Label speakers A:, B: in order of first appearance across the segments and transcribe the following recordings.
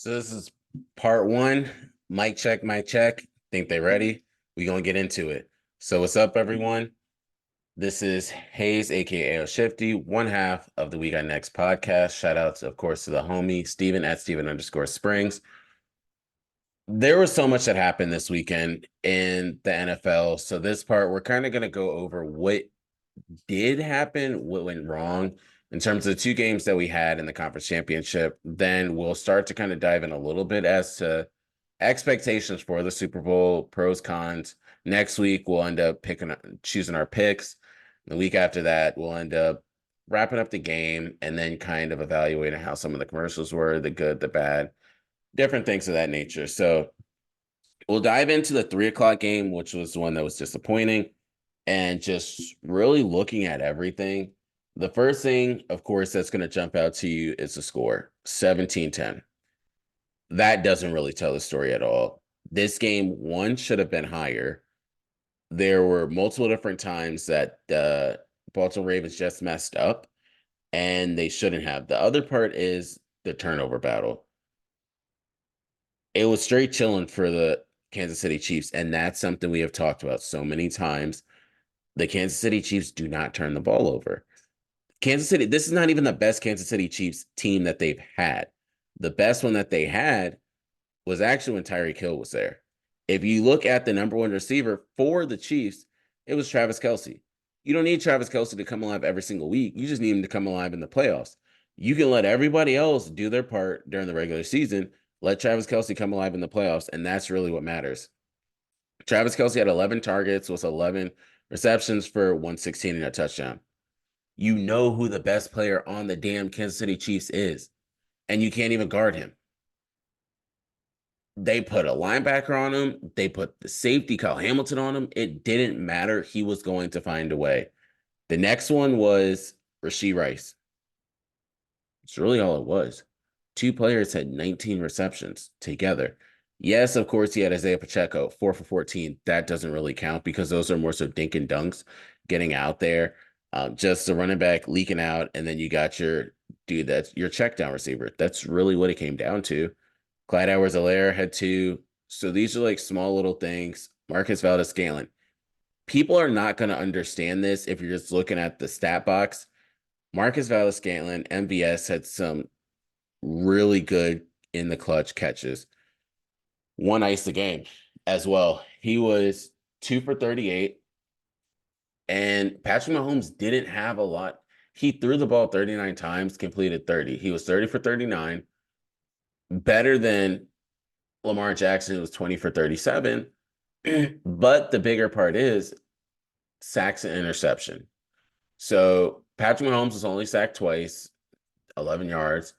A: So this is part one. Mic check, mic check. Think they ready? We gonna get into it. So what's up, everyone? This is Hayes, aka AO Shifty, one half of the We Got Next podcast. Shout out, of course, to the homie Steven at Steven_Springs. There was so much that happened this weekend in the NFL. So this part, we're kind of gonna go over what did happen, what went wrong in terms of the two games that we had in the conference championship. Then we'll start to kind of dive in a little bit as to expectations for the Super Bowl, pros, cons. Next week, we'll end up choosing our picks. The week after that, we'll end up wrapping up the game and then kind of evaluating how some of the commercials were, the good, the bad, different things of that nature. So we'll dive into the 3 o'clock game, which was the one that was disappointing, and just really looking at everything. The first thing, of course, that's going to jump out to you is the score, 17-10. That doesn't really tell the story at all. This game, one, should have been higher. There were multiple different times that the Baltimore Ravens just messed up, and they shouldn't have. The other part is the turnover battle. It was straight chilling for the Kansas City Chiefs, and that's something we have talked about so many times. The Kansas City Chiefs do not turn the ball over. Kansas City, this is not even the best Kansas City Chiefs team that they've had. The best one that they had was actually when Tyreek Hill was there. If you look at the number one receiver for the Chiefs, it was Travis Kelce. You don't need Travis Kelce to come alive every single week. You just need him to come alive in the playoffs. You can let everybody else do their part during the regular season. Let Travis Kelce come alive in the playoffs, and that's really what matters. Travis Kelce had 11 targets, was 11 receptions for 116 and a touchdown. You know who the best player on the damn Kansas City Chiefs is, and you can't even guard him. They put a linebacker on him. They put the safety, Kyle Hamilton, on him. It didn't matter. He was going to find a way. The next one was Rashee Rice. It's really all it was. Two players had 19 receptions together. Yes, of course, he had Isaiah Pacheco, 4 for 14. That doesn't really count because those are more so dink and dunks, getting out there. Just the running back leaking out, and then you got your dude that's your check down receiver. That's really what it came down to. Clyde Edwards-Helaire had 2. So these are like small little things. Marcus Valdes-Scantling. People are not going to understand this if you're just looking at the stat box. Marcus Valdes-Scantling, MVS, had some really good in the clutch catches. One iced the game as well. He was 2 for 38. And Patrick Mahomes didn't have a lot. He threw the ball 39 times, completed 30. He was 30 for 39. Better than Lamar Jackson, who was 20 for 37. But the bigger part is sacks and interception. So Patrick Mahomes was only sacked twice, 11 yards.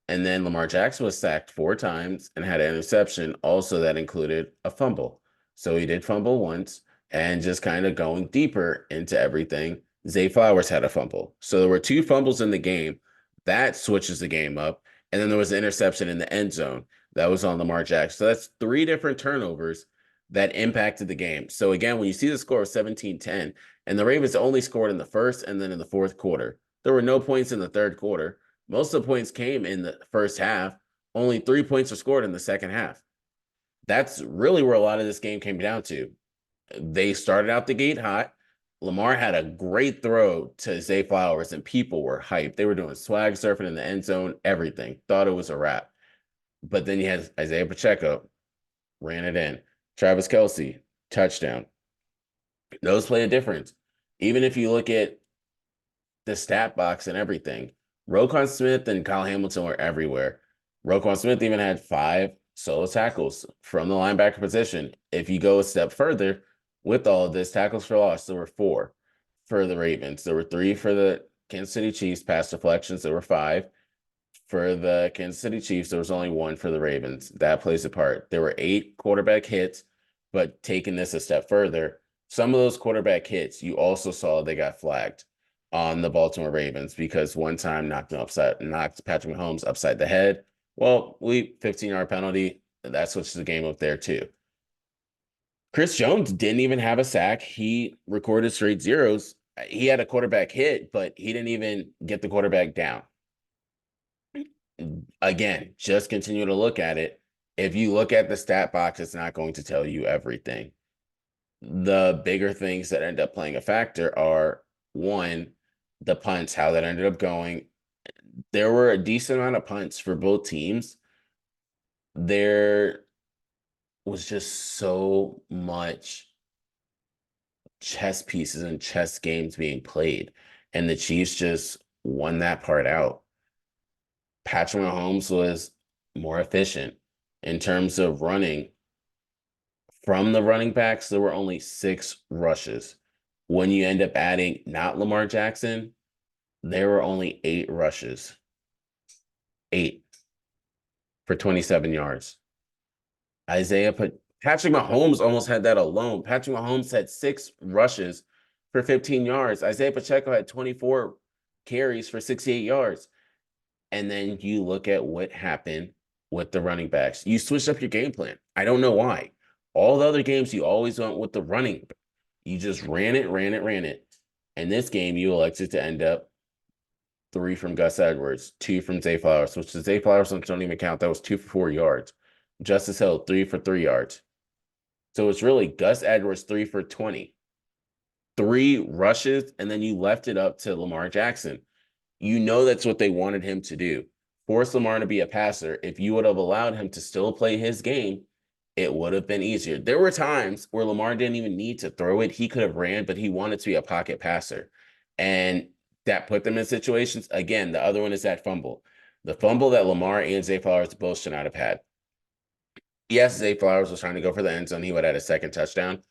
A: And then Lamar Jackson was sacked 4 times and had an interception. Also, that included a fumble. So he did fumble once. And just kind of going deeper into everything, Zay Flowers had a fumble. So there were 2 fumbles in the game. That switches the game up. And then there was an interception in the end zone. That was on Lamar Jackson. So that's 3 different turnovers that impacted the game. So again, when you see the score of 17-10, and the Ravens only scored in the first and then in the fourth quarter, there were no points in the third quarter. Most of the points came in the first half. Only 3 points were scored in the second half. That's really where a lot of this game came down to. They started out the gate hot. Lamar had a great throw to Zay Flowers, and people were hyped. They were doing swag surfing in the end zone, everything. Thought it was a wrap. But then you had Isaiah Pacheco, ran it in. Travis Kelce, touchdown. Those play a difference. Even if you look at the stat box and everything, Roquan Smith and Kyle Hamilton were everywhere. Roquan Smith even had 5 solo tackles from the linebacker position. If you go a step further, with all of this, tackles for loss, there were 4 for the Ravens. There were 3 for the Kansas City Chiefs. Pass deflections, there were 5. For the Kansas City Chiefs, there was only 1 for the Ravens. That plays a part. There were 8 quarterback hits, but taking this a step further, some of those quarterback hits, you also saw they got flagged on the Baltimore Ravens because one time knocked Patrick Mahomes upside the head. Well, 15-yard penalty, that switches the game up there too. Chris Jones didn't even have a sack. He recorded straight zeros. He had a quarterback hit, but he didn't even get the quarterback down. Again, just continue to look at it. If you look at the stat box, it's not going to tell you everything. The bigger things that end up playing a factor are, one, the punts, how that ended up going. There were a decent amount of punts for both teams. There was just so much chess pieces and chess games being played, and the Chiefs just won that part out. Patrick Mahomes was more efficient in terms of running. From the running backs, there were only 6 rushes. When you end up adding not Lamar Jackson, there were only 8 rushes. 8 for 27 yards. Patrick Mahomes almost had that alone. Patrick Mahomes had 6 rushes for 15 yards. Isaiah Pacheco had 24 carries for 68 yards. And then you look at what happened with the running backs. You switched up your game plan. I don't know why. All the other games, you always went with the running. You just ran it. And this game, you elected to end up 3 from Gus Edwards, 2 from Zay Flowers, which the Zay Flowers don't even count. That was 2 for 4 yards. Justice Hill, 3 for 3 yards. So it's really Gus Edwards, 3 for 20. 3 rushes, and then you left it up to Lamar Jackson. You know that's what they wanted him to do. Force Lamar to be a passer. If you would have allowed him to still play his game, it would have been easier. There were times where Lamar didn't even need to throw it. He could have ran, but he wanted to be a pocket passer. And that put them in situations. Again, the other one is that fumble. The fumble that Lamar and Zay Flowers both should not have had. Yes, Zay Flowers was trying to go for the end zone. He would have had a second touchdown.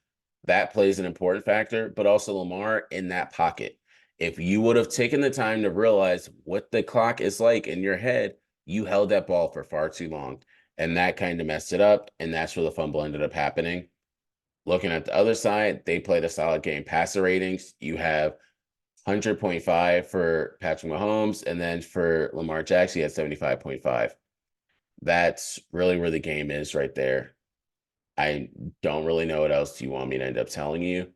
A: That plays an important factor, but also Lamar in that pocket. If you would have taken the time to realize what the clock is like in your head, you held that ball for far too long. And that kind of messed it up. And that's where the fumble ended up happening. Looking at the other side, they played a solid game. Passer ratings, you have 100.5 for Patrick Mahomes. And then for Lamar Jackson, he had 75.5. That's really where the game is right there. I don't really know what else you want me to end up telling you.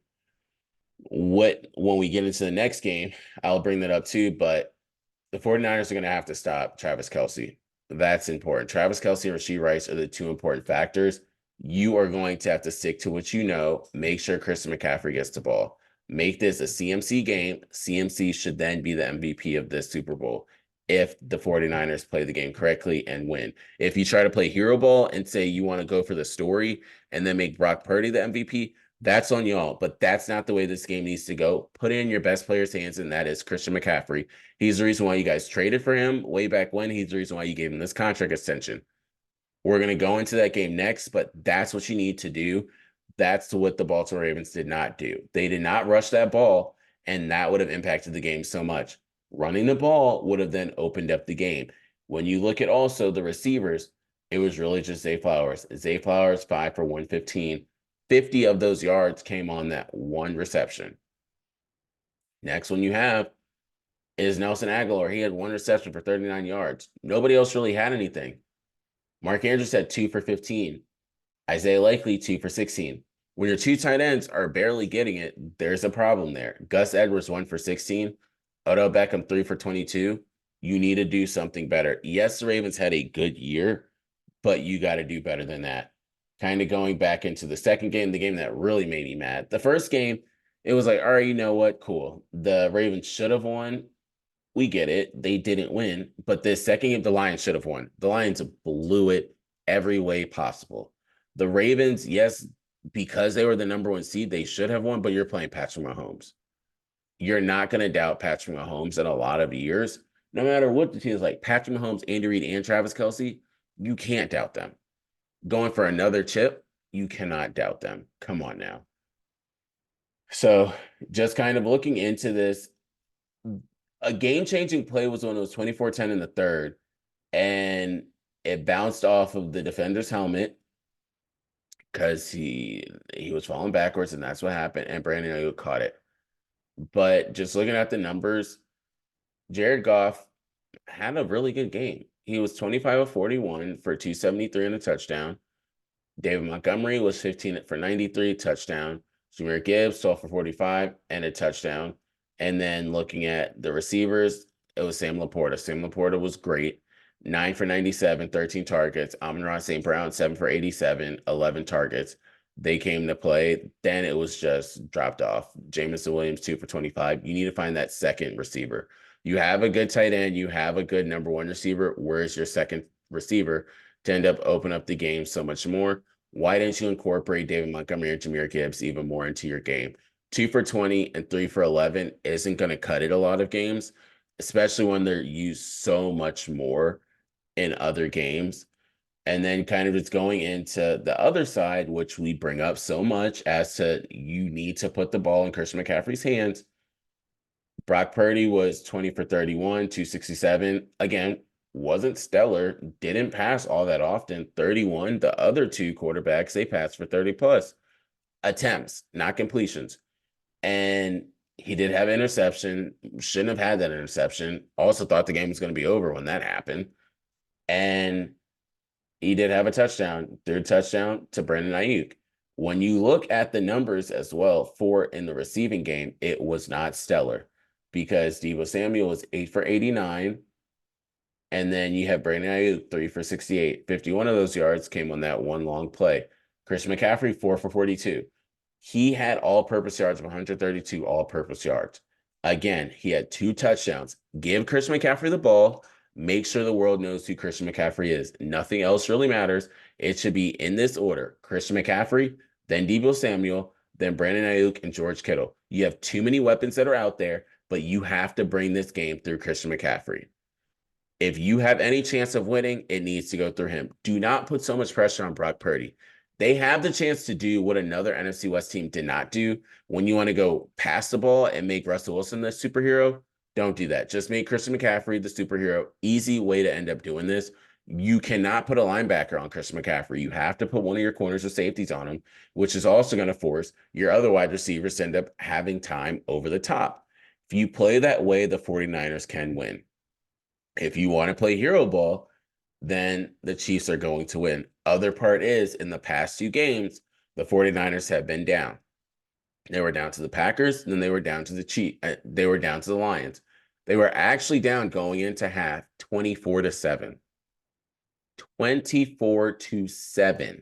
A: When we get into the next game, I'll bring that up too, but the 49ers are going to have to stop Travis Kelce. That's important. Travis Kelce and Rashee Rice are the 2 important factors. You are going to have to stick to what you know. Make sure Christian McCaffrey gets the ball. Make this a CMC game. CMC should then be the MVP of this Super Bowl if the 49ers play the game correctly and win. If you try to play hero ball and say you want to go for the story and then make Brock Purdy the MVP, that's on y'all, but that's not the way this game needs to go. Put it in your best player's hands, and that is Christian McCaffrey. He's the reason why you guys traded for him way back when. He's the reason why you gave him this contract extension. We're going to go into that game next, but that's what you need to do. That's what the Baltimore Ravens did not do. They did not rush that ball, and that would have impacted the game so much. Running the ball would have then opened up the game. When you look at also the receivers, it was really just Zay Flowers. Zay Flowers, 5 for 115. 50 of those yards came on that one reception. Next one you have is Nelson Aguilar. He had 1 reception for 39 yards. Nobody else really had anything. Mark Andrews had 2 for 15. Isaiah Likely, 2 for 16. When your 2 tight ends are barely getting it, there's a problem there. Gus Edwards, 1 for 16. Odell Beckham, 3 for 22. You need to do something better. Yes, the Ravens had a good year, but you got to do better than that. Kind of going back into the second game, the game that really made me mad. The first game, it was like, all right, you know what? Cool. The Ravens should have won. We get it. They didn't win. But the second game, the Lions should have won. The Lions blew it every way possible. The Ravens, yes, because they were the number 1 seed, they should have won, but you're playing Patrick Mahomes. You're not going to doubt Patrick Mahomes in a lot of years. No matter what the team is like, Patrick Mahomes, Andy Reid, and Travis Kelce, you can't doubt them. Going for another chip, you cannot doubt them. Come on now. So just kind of looking into this, a game-changing play was when it was 24-10 in the third, and it bounced off of the defender's helmet because he was falling backwards, and that's what happened, and Brandon Ayuk caught it. But just looking at the numbers, Jared Goff had a really good game. He was 25 of 41 for 273 and a touchdown. David Montgomery was 15 for 93, touchdown. Jahmyr Gibbs, 12 for 45 and a touchdown. And then looking at the receivers, it was Sam Laporta. Sam Laporta was great. 9 for 97, 13 targets. Amon-Ra St. Brown, 7 for 87, 11 targets. They came to play. Then it was just dropped off. Jamison Williams, 2 for 25. You need to find that second receiver. You have a good tight end. You have a good number one receiver. Where's your second receiver to end up open up the game so much more? Why didn't you incorporate David Montgomery and Jahmyr Gibbs even more into your game? 2 for 20 and 3 for 11 isn't going to cut it a lot of games, especially when they're used so much more in other games. And then kind of just going into the other side, which we bring up so much as to you need to put the ball in Christian McCaffrey's hands. Brock Purdy was 20 for 31, 267. Again, wasn't stellar, didn't pass all that often. 31. The other two quarterbacks, they passed for 30 plus attempts, not completions. And he did have an interception, shouldn't have had that interception. Also thought the game was going to be over when that happened. And he did have a touchdown, third touchdown to Brandon Ayuk. When you look at the numbers as well for in the receiving game, it was not stellar because Deebo Samuel was 8 for 89. And then you have Brandon Ayuk, 3 for 68. 51 of those yards came on that one long play. Christian McCaffrey, 4 for 42. He had all-purpose yards of 132 all-purpose yards. Again, he had 2 touchdowns. Give Christian McCaffrey the ball. Make sure the world knows who Christian McCaffrey is. Nothing else really matters. It should be in this order. Christian McCaffrey, then Deebo Samuel, then Brandon Ayuk, and George Kittle. You have too many weapons that are out there, but you have to bring this game through Christian McCaffrey. If you have any chance of winning, it needs to go through him. Do not put so much pressure on Brock Purdy. They have the chance to do what another NFC West team did not do. When you want to go pass the ball and make Russell Wilson the superhero, don't do that. Just make Christian McCaffrey the superhero. Easy way to end up doing this. You cannot put a linebacker on Christian McCaffrey. You have to put one of your corners or safeties on him, which is also going to force your other wide receivers to end up having time over the top. If you play that way, the 49ers can win. If you want to play hero ball, then the Chiefs are going to win. Other part is, in the past 2 games, the 49ers have been down. They were down to the Packers, and then they were down to the Chiefs. They were down to the Lions. They were actually down going into half 24-7. 24-7.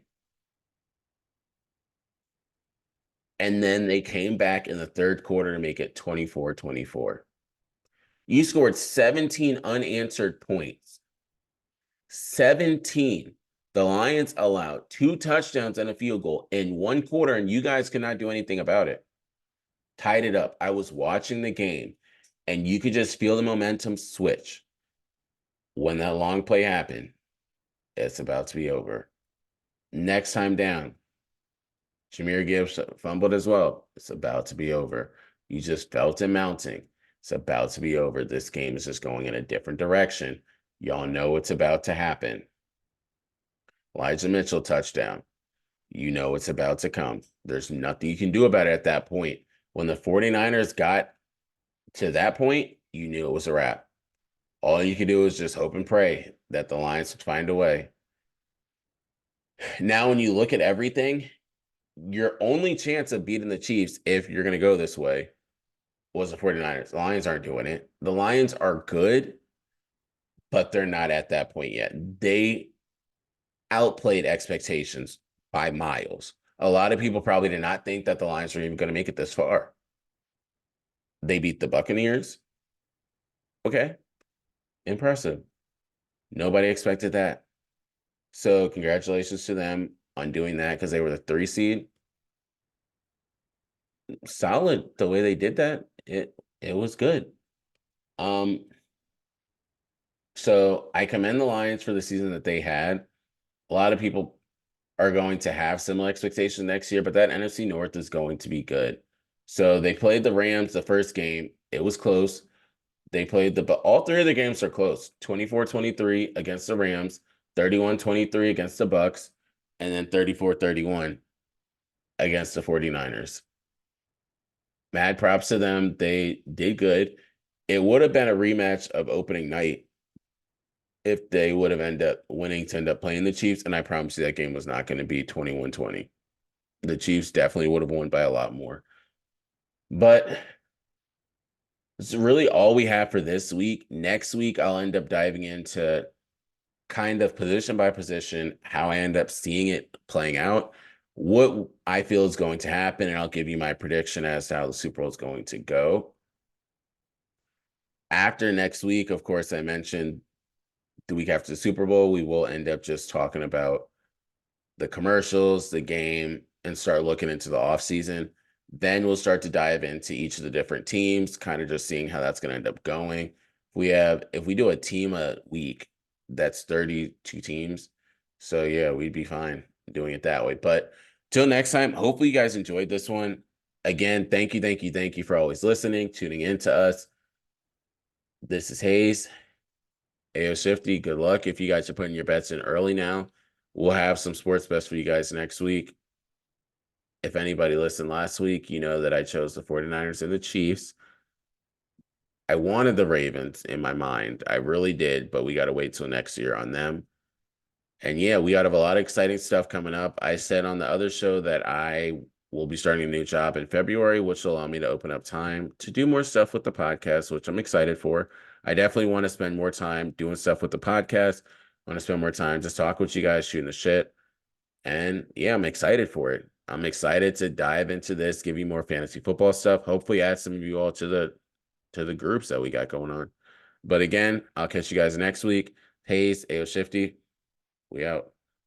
A: And then they came back in the third quarter to make it 24-24. You scored 17 unanswered points. 17. The Lions allowed 2 touchdowns and a field goal in 1 quarter, and you guys could not do anything about it. Tied it up. I was watching the game, and you could just feel the momentum switch. When that long play happened, it's about to be over. Next time down, Jahmyr Gibbs fumbled as well. It's about to be over. You just felt it mounting. It's about to be over. This game is just going in a different direction. Y'all know what's about to happen. Elijah Mitchell touchdown. You know it's about to come. There's nothing you can do about it at that point. When the 49ers got to that point, you knew it was a wrap. All you could do is just hope and pray that the Lions would find a way. Now, when you look at everything, your only chance of beating the Chiefs, if you're going to go this way, was the 49ers. The Lions aren't doing it. The Lions are good, but they're not at that point yet. They outplayed expectations by miles. A lot of people probably did not think that the Lions were even going to make it this far. They beat the Buccaneers. Okay. Impressive. Nobody expected that. So congratulations to them on doing that because they were the 3 seed. Solid the way they did that. It was good. So I commend the Lions for the season that they had. A lot of people are going to have similar expectations next year, but that NFC North is going to be good. So they played the Rams the first game. It was close. They played all 3 of the games are close. 24-23 against the Rams, 31-23 against the Bucks, and then 34-31 against the 49ers. Mad props to them. They did good. It would have been a rematch of opening night if they would have ended up winning to end up playing the Chiefs, and I promise you that game was not going to be 21-20. The Chiefs definitely would have won by a lot more. But it's really all we have for this week. Next week, I'll end up diving into kind of position by position, how I end up seeing it playing out, what I feel is going to happen, and I'll give you my prediction as to how the Super Bowl is going to go. After next week, of course, I mentioned the week after the Super Bowl, we will end up just talking about the commercials, the game, and start looking into the offseason. Then we'll start to dive into each of the different teams, kind of just seeing how that's going to end up going. If we do a team a week, that's 32 teams. So yeah, we'd be fine doing it that way. But till next time, hopefully you guys enjoyed this one. Again, thank you for always listening, tuning in to us. This is Hayes. AO Shifty, good luck if you guys are putting your bets in early now. We'll have some sports bets for you guys next week. If anybody listened last week, you know that I chose the 49ers and the Chiefs. I wanted the Ravens in my mind. I really did, but we got to wait till next year on them. And yeah, we got a lot of exciting stuff coming up. I said on the other show that I will be starting a new job in February, which will allow me to open up time to do more stuff with the podcast, which I'm excited for. I definitely want to spend more time doing stuff with the podcast. I want to spend more time just talking with you guys, shooting the shit. And yeah, I'm excited for it. I'm excited to dive into this, give you more fantasy football stuff. Hopefully add some of you all to the groups that we got going on. But again, I'll catch you guys next week. Hayes, AO Shifty, we out.